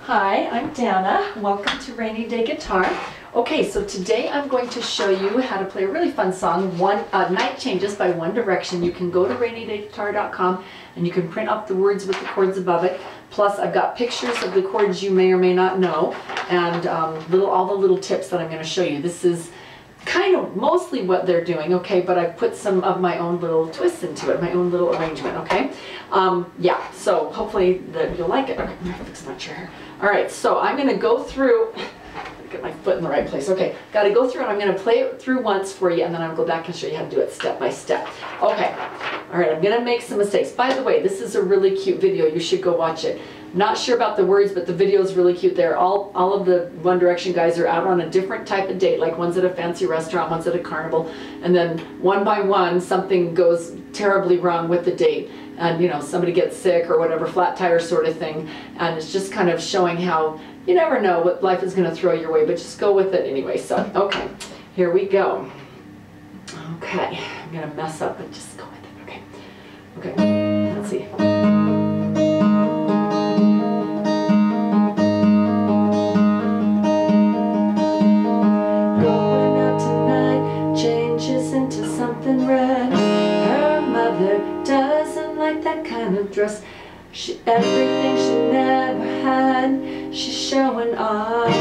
Hi, I'm Dana. Welcome to Rainy Day Guitar. Okay, so today I'm going to show you how to play a really fun song, Night Changes by One Direction. You can go to rainydayguitar.com and you can print up the words with the chords above it. Plus I've got pictures of the chords you may or may not know and all the little tips that I'm going to show you. This is kind of mostly what they're doing, okay, but I've put some of my own little twists into it, my own little arrangement, okay? Yeah, so hopefully you'll like it. Okay, I'm going to fix my chair. All right, so I'm going to go through, get my foot in the right place. Okay, got to go through and I'm going to play it through once for you and then I'll go back and show you how to do it step by step. Okay, all right, I'm going to make some mistakes. By the way, this is a really cute video. You should go watch it. Not sure about the words, but the video is really cute there. All of the One Direction guys are out on a different type of date, like one's at a fancy restaurant, one's at a carnival, and then one by one something goes terribly wrong with the date. And you know, somebody gets sick or whatever, flat tire sort of thing. And it's just kind of showing how you never know what life is going to throw your way, but just go with it anyway. So, okay, here we go. Okay, I'm going to mess up, but just go with it. Okay, okay, let's see. Going out tonight changes into something red. Her mother doesn't like that kind of dress. Everything she never had, she's showing off.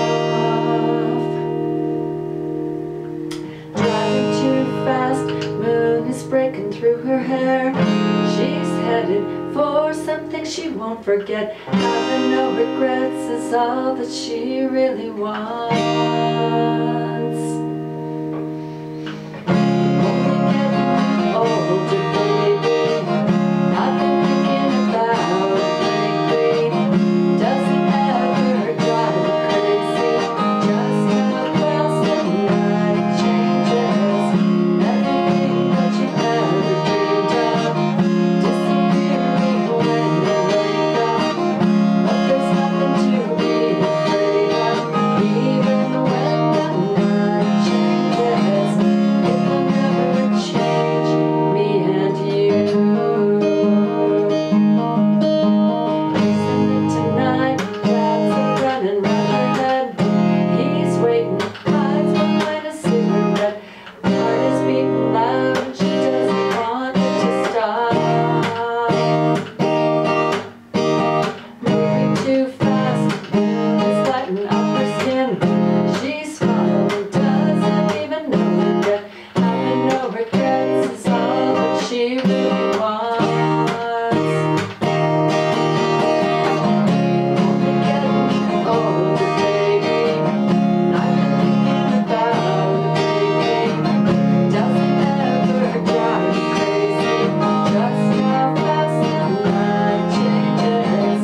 Driving too fast, moon is breaking through her hair. She's headed for something she won't forget. Having no regrets is all that she really wants. Only getting older, baby. I've been thinking about it lately. Doesn't ever drive me crazy. Just how fast the night changes. Everything that you ever dreamed of disappearing when you wake up. But there's nothing to be afraid of. Even when the night changes, it will never change me and you. Listening tonight, clouds are running round her head. He's waiting, hides behind a cigarette. Heart is beating loud and she doesn't want it to stop. Moving too fast, it's lighting up her skin. She's smiling, doesn't even know it yet. Having no regrets is all that she really wants. Only getting older, baby. I've been thinking about it lately. Doesn't ever drive me crazy. Just how fast the night changes.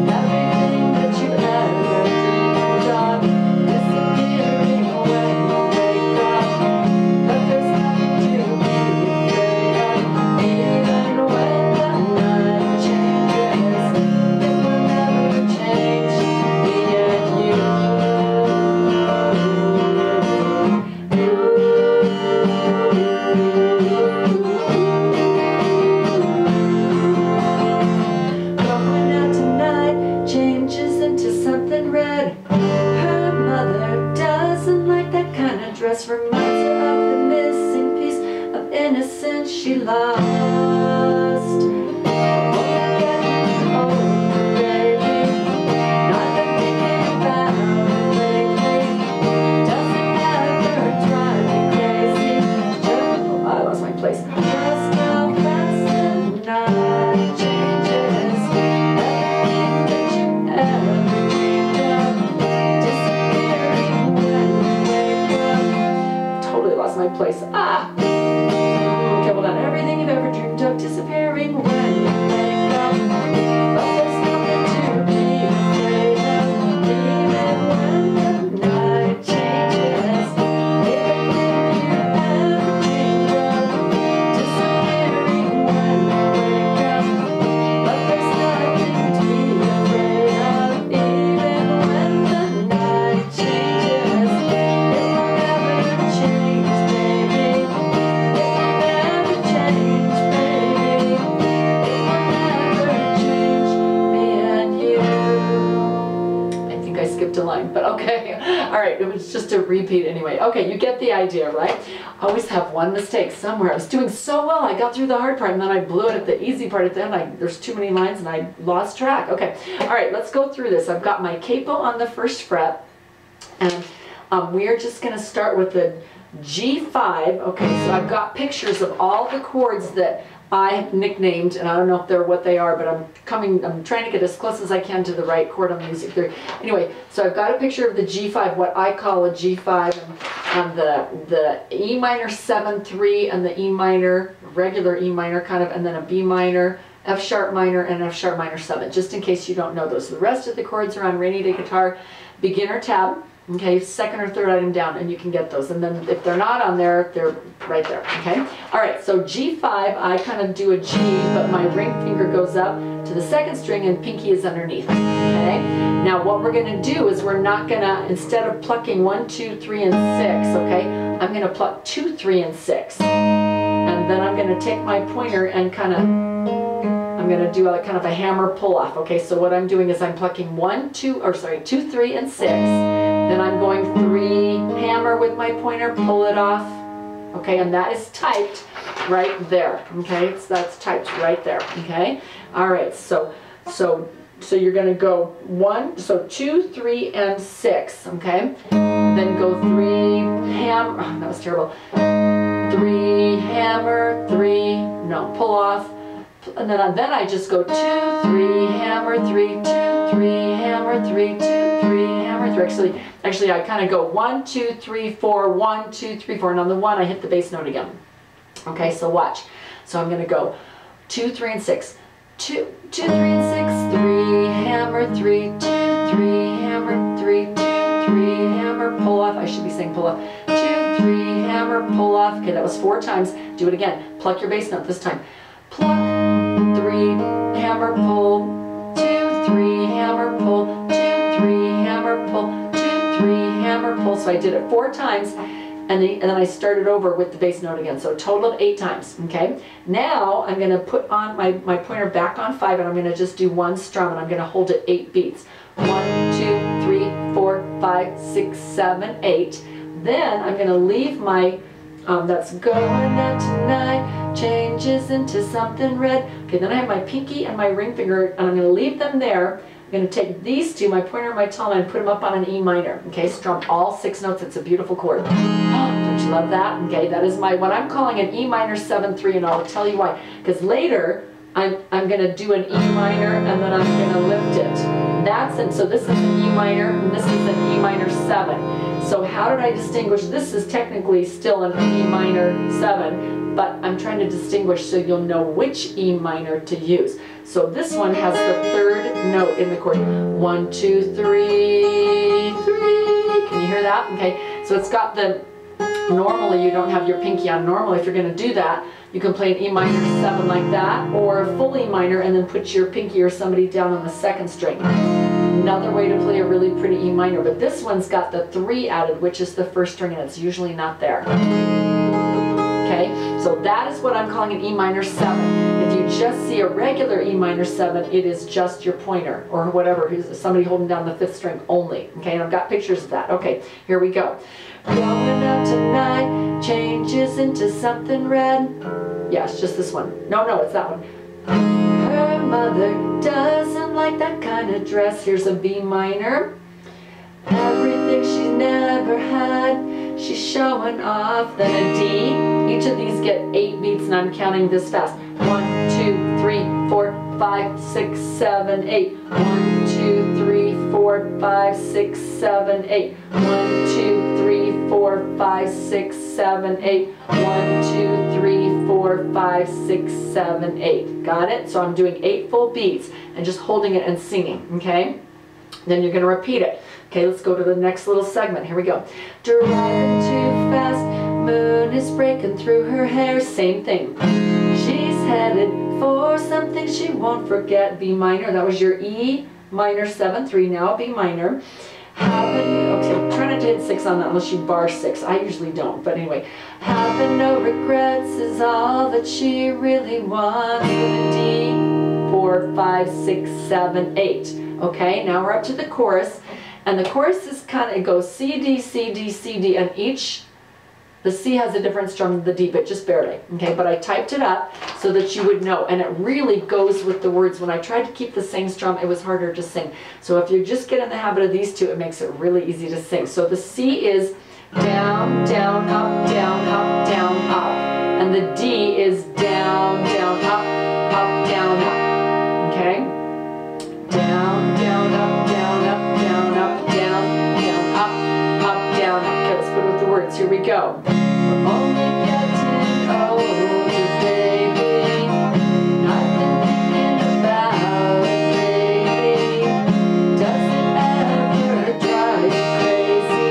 Everything that you ever dreamed of disappearing when you wake up. But there's nothing to be afraid of. Even when the night changes, it will never change me and you. Going out tonight changes into something red. Her mother doesn't like that kind of dress. Reminds her of the missing piece of innocence she lost. Only getting older, baby. I've been thinking about it lately. Doesn't ever drive me crazy. Oh, I lost my place. Just how fast the night changes. Everything that you ever dreamed of disappearing when you wake up. Totally lost my place. Ah! Okay, well done. Everything you've ever skipped a line, but okay. All right, it was just a repeat anyway. Okay, you get the idea, right? I always have one mistake somewhere. I was doing so well, I got through the hard part, and then I blew it at the easy part at the end. There's too many lines, and I lost track. Okay, all right, let's go through this. I've got my capo on the first fret, and we are just going to start with the G5. Okay, so I've got pictures of all the chords that I have nicknamed, and I don't know if they're what they are, but I'm trying to get as close as I can to the right chord on the music theory. Anyway, so I've got a picture of the G5, what I call a G5, and the E minor 7/3, and the E minor, regular E minor kind of, and then a B minor, F sharp minor, and F sharp minor 7, just in case you don't know those. The rest of the chords are on Rainy Day Guitar beginner tab. Okay, second or third item down, and you can get those. And then if they're not on there, they're right there, okay? All right, so G5, I kind of do a G, but my ring finger goes up to the second string and pinky is underneath, okay? Now what we're gonna do is we're not gonna, instead of plucking 1, 2, 3, and 6, okay, I'm gonna pluck 2, 3, and 6. And then I'm gonna take my pointer and kind of, I'm going to do a kind of a hammer pull off. Okay, so what I'm doing is I'm plucking 2, 3, and 6. Then I'm going 3, hammer with my pointer, pull it off. Okay, and that is typed right there. Okay, so that's typed right there. Okay, all right. So you're going to go 2, 3, and 6. Okay, then go 3, hammer. Oh, that was terrible. 3, hammer, 3. No, pull off. And then I just go 2, 3, hammer, 3, 2, 3, hammer, 3, 2, 3, hammer, 3. Actually, I kind of go 1, 2, 3, 4, 1, 2, 3, 4. And on the 1, I hit the bass note again. Okay, so watch. So I'm going to go 2, 3, and 6. 2, 3, and 6, 3, hammer, 3, 2, 3, hammer, 3, 2, 3, hammer, pull off. I should be saying pull off. 2, 3, hammer, pull off. Okay, that was 4 times. Do it again. Pluck your bass note this time. Pluck, 3, hammer, pull, 2, 3, hammer, pull, 2, 3, hammer, pull, 2, 3, hammer, pull. So I did it 4 times, and then I started over with the bass note again. So a total of 8 times, okay? Now I'm going to put on my pointer back on 5, and I'm going to just do 1 strum, and I'm going to hold it 8 beats. 1, 2, 3, 4, 5, 6, 7, 8. Then I'm going to leave my that's going out tonight, changes into something red. Okay, then I have my pinky and my ring finger, and I'm going to leave them there. I'm going to take these two, my pointer and my thumb, and put them up on an E minor. Okay, strum all 6 notes. It's a beautiful chord. Don't you love that? Okay, that is what I'm calling an E minor 7/3, and I'll tell you why. Because later, I'm going to do an E minor, and then I'm going to lift it. So this is an E minor, and this is an E minor 7. So how did I distinguish? This is technically still an E minor 7, but I'm trying to distinguish so you'll know which E minor to use. So this one has the 3rd note in the chord. 1, 2, 3, 3. Can you hear that? Okay, so it's got the, normally you don't have your pinky on. Normally if you're going to do that, you can play an E minor 7 like that, or a full E minor and then put your pinky or somebody down on the 2nd string. Another way to play a really pretty E minor, but this one's got the 3 added, which is the 1st string, and it's usually not there. Okay, so that is what I'm calling an E minor 7. If you just see a regular E minor 7, it is just your pointer, or whatever, somebody holding down the 5th string only. Okay, and I've got pictures of that. Okay, here we go. Going out tonight, changes into something red. Yeah, it's just this one. No, it's that one. Her mother doesn't like that kind of dress. Here's a B minor. Everything she's never had, she's showing off. Then a D. Each of these get 8 beats, and I'm counting this fast. 1, 2, 3, 4, 5, 6, 7, 8. 1, 2, 3, 4, 5, 6, 7, 8. 1, 2, 3, 4, 5, 6, 7, 8. 1, 2, 3, 4, 5, 6, 7, 8. Got it? So I'm doing 8 full beats and just holding it and singing, okay? Then you're going to repeat it. Okay, let's go to the next little segment. Here we go. Driving too fast, moon is breaking through her hair. Same thing. She's headed for something she won't forget. B minor. That was your E minor 7/3. Now B minor. Okay, try not to hit 6 on that unless you bar 6. I usually don't, but anyway. Having no regrets is all that she really wants. With a D, 4, 5, 6, 7, 8. Okay, now we're up to the chorus. And the chorus is kind of, it goes C, D, C, D, C, D, and the C has a different strum than the D, but just barely, okay? But I typed it up so that you would know, and it really goes with the words. When I tried to keep the same strum, it was harder to sing. So if you just get in the habit of these two, it makes it really easy to sing. So the C is down, down, up, down, up, down, up. And the D is down, down, up, down, up, okay? Down, down, up, down, up, down, up, down, down, up, down, up. Okay, let's put it with the words. Here we go. We're only getting older, baby. I've been thinking about it, baby. Does it ever drive you crazy?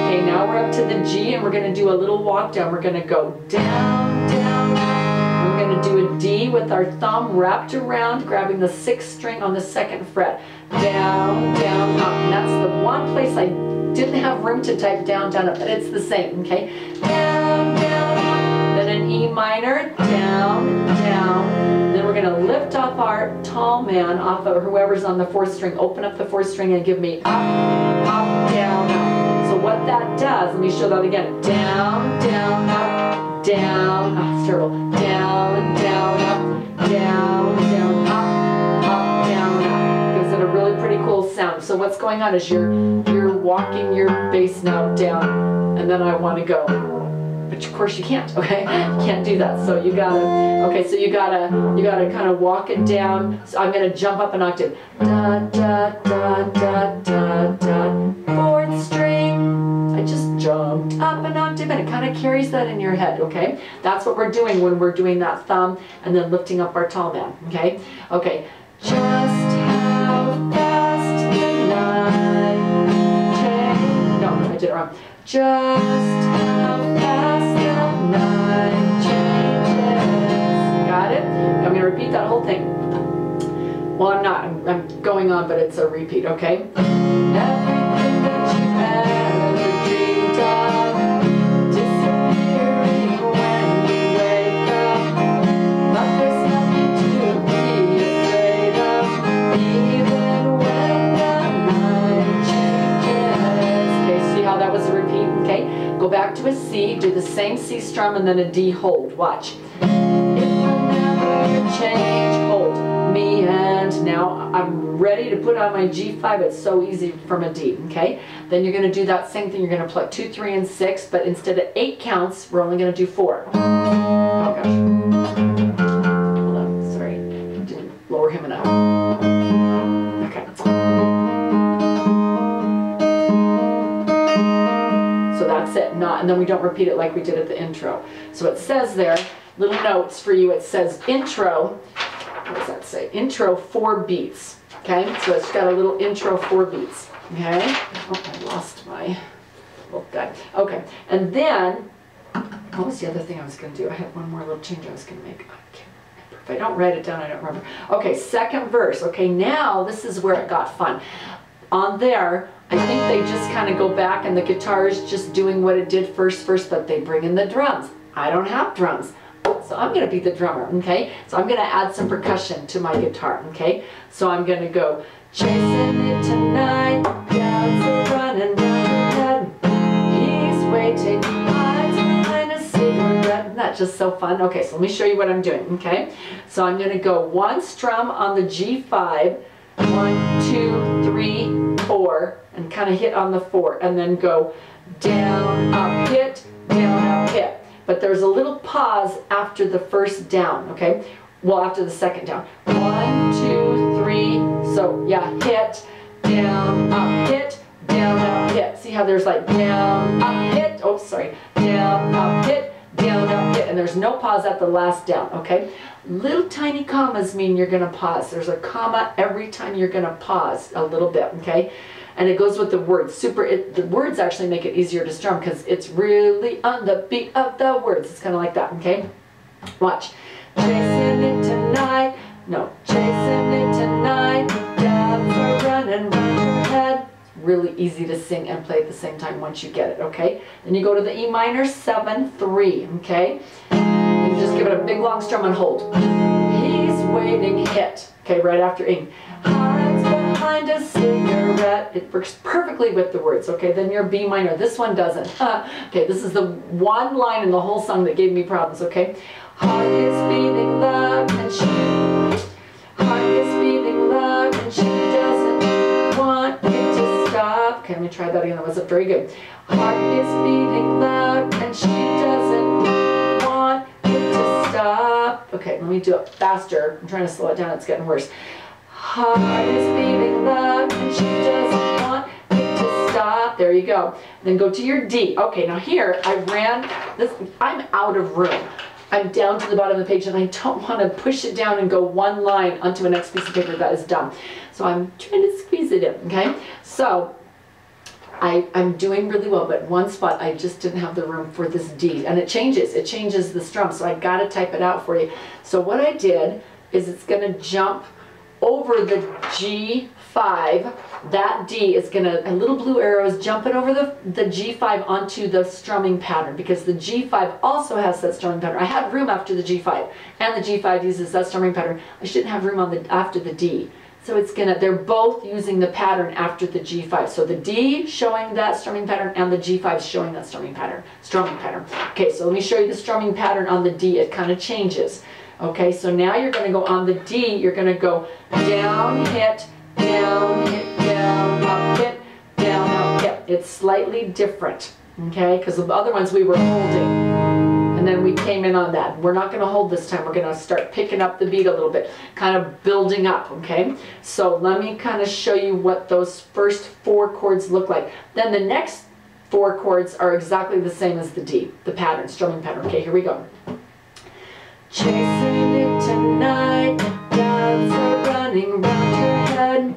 Okay, now we're up to the G, and we're going to do a little walk down. We're going to go down, down, up. And we're going to do a D with our thumb wrapped around, grabbing the 6th string on the 2nd fret. Down, down, up. And that's the one place I didn't have room to type down, down, up, but it's the same, okay? Down, down, up. Then an E minor, down, down. Then we're going to lift off our tall man off of whoever's on the 4th string. Open up the 4th string and give me up, up, down, up. So what that does, let me show that again. Down, down, up, down. Oh, it's terrible. Down, down, up, down, down, up, down, up. Gives it a really pretty cool sound. So what's going on is you're walking your bass now down, and then I want to go, but of course you can't, okay? You can't do that, so you gotta, okay, so you gotta kind of walk it down. So I'm gonna jump up an octave. Da, da, da, da, da, da. 4th string. I just jumped up an octave, and it kind of carries that in your head, okay? That's what we're doing when we're doing that thumb and then lifting up our tall man, okay? Okay, just how fast can I change? No, I did it wrong. Just how fast the night changes. Got it? I'm going to repeat that whole thing. Well, I'm not. I'm going on, but it's a repeat, okay? Everything that you've ever dreamed of disappearing when you wake up. But there's nothing to be afraid of, even when the night changes. Okay, see how that was a repeat? Okay, go back to a C, do the same C strum, and then a D hold. Watch. If whenever you change, hold me, and now I'm ready to put on my G5. It's so easy from a D, okay? Then you're going to do that same thing. You're going to pluck 2, 3, and 6, but instead of 8 counts, we're only going to do 4. Oh gosh. Hold on, sorry. I didn't lower him enough. Okay. So that's it. And then we don't repeat it like we did at the intro. So it says there, little notes for you. It says intro. What does that say? Intro 4 beats. Okay, so it's got a little intro 4 beats. Okay. Oh, I lost my little guy. Okay, and then what was the other thing I was going to do? I had one more little change I was going to make. I can't remember. If I don't write it down, I don't remember. Okay, 2nd verse. Okay, now this is where it got fun. On there, I think they just kind of go back, and the guitar is just doing what it did first, but they bring in the drums. I don't have drums. So I'm going to be the drummer, okay? So I'm going to add some percussion to my guitar, okay? So I'm going to go, chasing it tonight, clouds are running round her head. He's waiting, hides behind a cigarette. Isn't that just so fun? Okay, so let me show you what I'm doing, okay? So I'm going to go 1 strum on the G5, 1, 2, 3, 4, and kind of hit on the 4, and then go down, up, hit, down, up, hit. But there's a little pause after the first down, okay? Well, after the second down. 1, 2, 3, so yeah, hit, down, up, hit, down, up, hit. See how there's like down, up, hit, oh, sorry, down, up, hit, down, up, hit, and there's no pause at the last down, okay? Little tiny commas mean you're gonna pause. There's a comma every time you're gonna pause a little bit, okay? And it goes with the words. The words actually make it easier to strum because it's really on the beat of the words. It's kind of like that, okay? Watch. Chasing it tonight. No. Chasing it tonight. Down for running round your head. Really easy to sing and play at the same time once you get it, okay? Then you go to the E minor 7, 3, okay? And just give it a big long strum and hold. He's waiting, hit. Okay, right after E. Hides behind a cigarette. cigarette. It works perfectly with the words. Okay, then your B minor. This one doesn't. Okay, this is the one line in the whole song that gave me problems. Okay, heart is beating loud and heart is beating loud and she doesn't want it to stop. Okay, let me try that again. That wasn't very good. Heart is beating loud and she doesn't want it to stop. Okay, let me do it faster. I'm trying to slow it down. It's getting worse. Heart is beating loud and she doesn't want it to stop. There you go. Then go to your D. Okay, now here I ran this. I'm out of room. I'm down to the bottom of the page and I don't want to push it down and go one line onto a next piece of paper. That is dumb. So I'm trying to squeeze it in, okay? So I'm doing really well, but one spot I just didn't have the room for this D. And it changes the strum, so I got to type it out for you. So what I did is it's going to jump over the G5. That D is going to, a little blue arrow is jumping over the G5 onto the strumming pattern, because the G5 also has that strumming pattern. I had room after the G5, and the G5 uses that strumming pattern. I shouldn't have room on the after the D. So it's gonna, they're both using the pattern after the G5. So the D showing that strumming pattern and the G5 showing that strumming pattern. Okay, so let me show you the strumming pattern on the D. It kind of changes. Okay, so now you're gonna go on the D, you're gonna go down, hit, down, hit, down, up, hit, down, up, hit. It's slightly different, okay? Because the other ones we were holding. And then we came in on that. We're not going to hold this time. We're going to start picking up the beat a little bit, kind of building up, okay? So let me kind of show you what those first 4 chords look like. Then the next 4 chords are exactly the same as the D, the pattern, strumming pattern. Okay, here we go. Chasing it tonight, clouds are running round her head.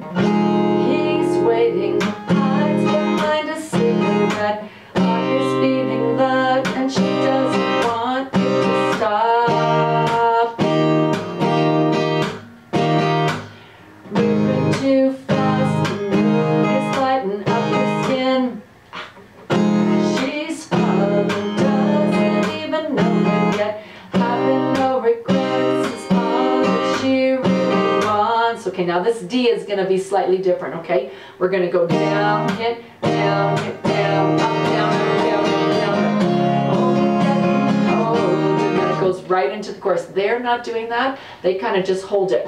He's waiting, hides behind a cigarette. Heart is beating loud and she doesn't stop. Moving too fast, the moon is lighting up her skin. She's falling, doesn't even know it yet. Having no regrets is all that she really wants. Okay, now this D is going to be slightly different, okay? We're going to go down, hit, down, hit, down, up, down, up, down, up, down, up. Goes right into the chorus. They're not doing that. They kind of just hold it.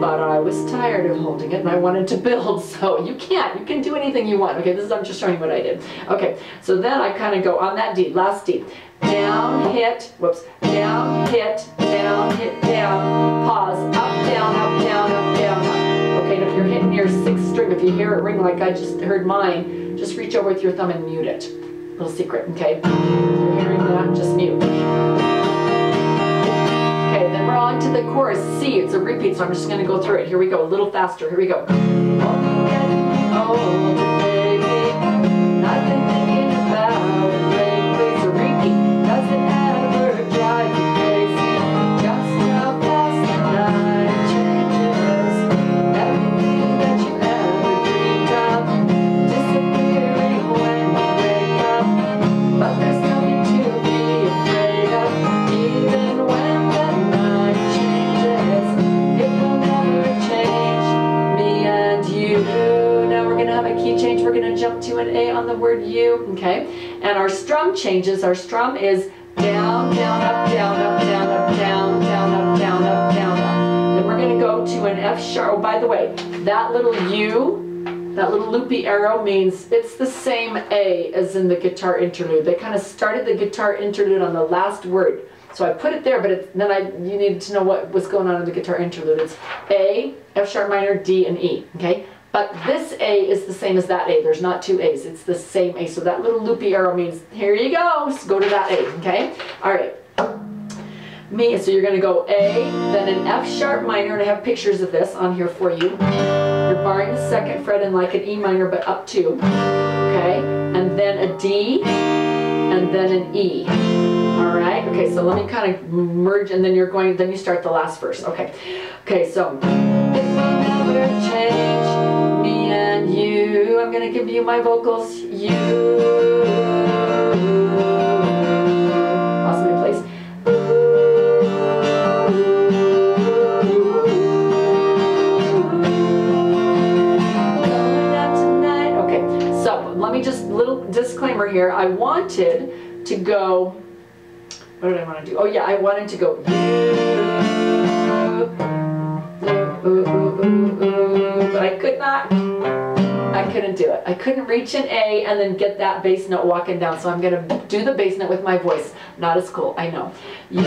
But I was tired of holding it and I wanted to build, so you can't. You can do anything you want. Okay, this is, I'm just showing you what I did. Okay, so then I kind of go on that D, last D. Down, hit, whoops, down, hit, down, hit, down, pause, up, down, up, down, up, down, up. Okay, and if you're hitting your 6th string, if you hear it ring like I just heard mine, just reach over with your thumb and mute it. Little secret, okay? If you're hearing that, just mute. Okay, then we're on to the chorus C. It's a repeat, so I'm just going to go through it. Here we go, a little faster. Here we go. Oh, getting older, baby. I've been thinking about it lately. It's a repeat. Does it ever drive you crazy? Just how fast the night changes. Everything that you ever dreamed of disappearing when you wake up. But there's nothing to be afraid of, even when the night changes. It will never change me and you. Now we're going to have a key change. We're going to jump to an A on the word you, okay? And our strum changes. Our strum is down, down, up, down, up, down, up, down, down, up, down, up, down, up. Then we're going to go to an F sharp. Oh, by the way, that little U, that little loopy arrow means it's the same A as in the guitar interlude. They kind of started the guitar interlude on the last word. So I put it there, but then you needed to know what was going on in the guitar interlude. It's A, F sharp minor, D, and E, okay? But this A is the same as that A. There's not 2 A's. It's the same A. So that little loopy arrow means, here you go. So go to that A, okay? All right. So you're going to go A, then an F sharp minor, and I have pictures of this on here for you. You're barring the 2nd fret and like an E minor, but up 2, okay? And then a D, and then an E. All right? Okay, so let me kind of merge, and then then you start the last verse. Okay. Okay, so it will never change me and you. I'm going to give you my vocals. You. Lost my place. let me just, little disclaimer here. I wanted to go, what did I want to do? Oh yeah, I wanted to go, but I could not. I couldn't do it. I couldn't reach an A and then get that bass note walking down. So I'm going to do the bass note with my voice. Not as cool, I know. And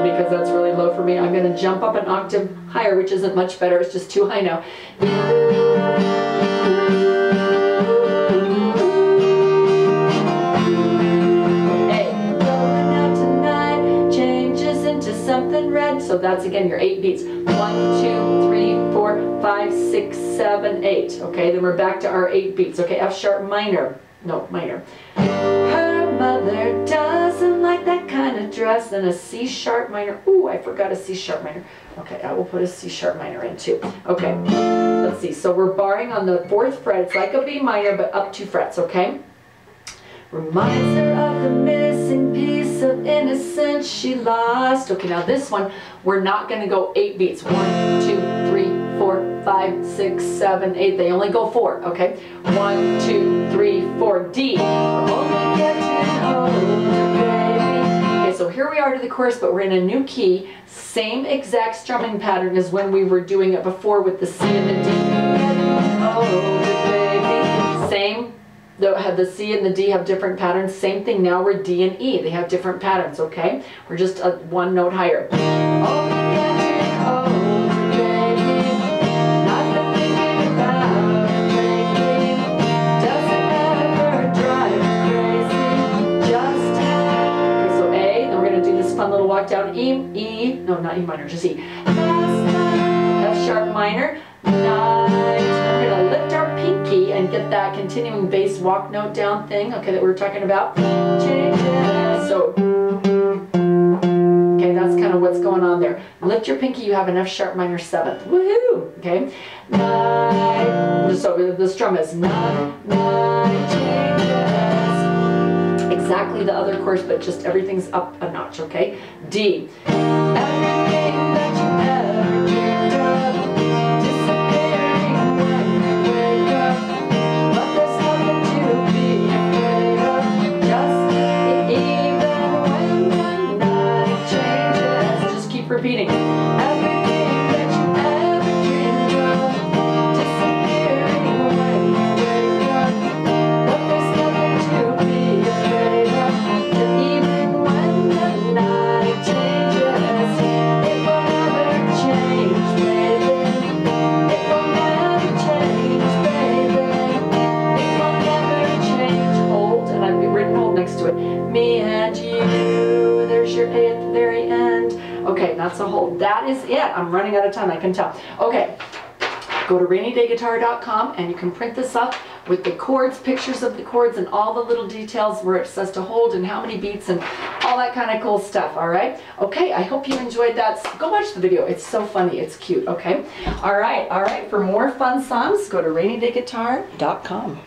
because that's really low for me, I'm going to jump up an octave higher, which isn't much better. It's just too high now. Something red, so that's again your 8 beats. 1, 2, 3, 4, 5, 6, 7, 8. Okay, then we're back to our 8 beats. Okay, F sharp minor. No, minor. Her mother doesn't like that kind of dress. Then a C sharp minor. Ooh, I forgot a C sharp minor. Okay, I will put a C sharp minor in too. Okay, let's see. So we're barring on the 4th fret. It's like a B minor, but up 2 frets, okay? Reminds her of the missing piece of innocence she lost. Okay, now this one, we're not going to go 8 beats. 1, 2, 3, 4, 5, 6, 7, 8. They only go 4, okay? 1, 2, 3, 4, D. We're only getting older, baby. Okay, so here we are to the chorus, but we're in a new key. Same exact strumming pattern as when we were doing it before with the C and the D. Getting older, baby. Same. The C and the D have different patterns. Same thing now, we're D and E. They have different patterns, okay? We're just 1 note higher. Okay, so A, then we're going to do this fun little walk down. E, no, not E minor, just E. F sharp minor, night. We're going to lift our pinky and get that continuing bass walk note down thing, okay, that we were talking about. So, okay, that's kind of what's going on there. Lift your pinky, you have an F sharp minor 7th. Woohoo! Okay. Night. So the strum is night changes. Exactly the other chorus, but just everything's up a notch, okay? D. Everything that you ever dreamed of. Repeating. Everything that you ever dreamed of, disappearing when you wake up. But there's nothing to be afraid of. And even when the night changes, it will never change, baby. It will never change, baby. It will never change. Hold, and I've written hold next to it. Me and you. There's your A at the very end. Okay, that's a hold. That is it. I'm running out of time, I can tell. Okay, go to rainydayguitar.com and you can print this up with the chords, pictures of the chords, and all the little details where it says to hold and how many beats and all that kind of cool stuff, all right? Okay, I hope you enjoyed that. Go watch the video. It's so funny. It's cute, okay? All right. For more fun songs, go to rainydayguitar.com.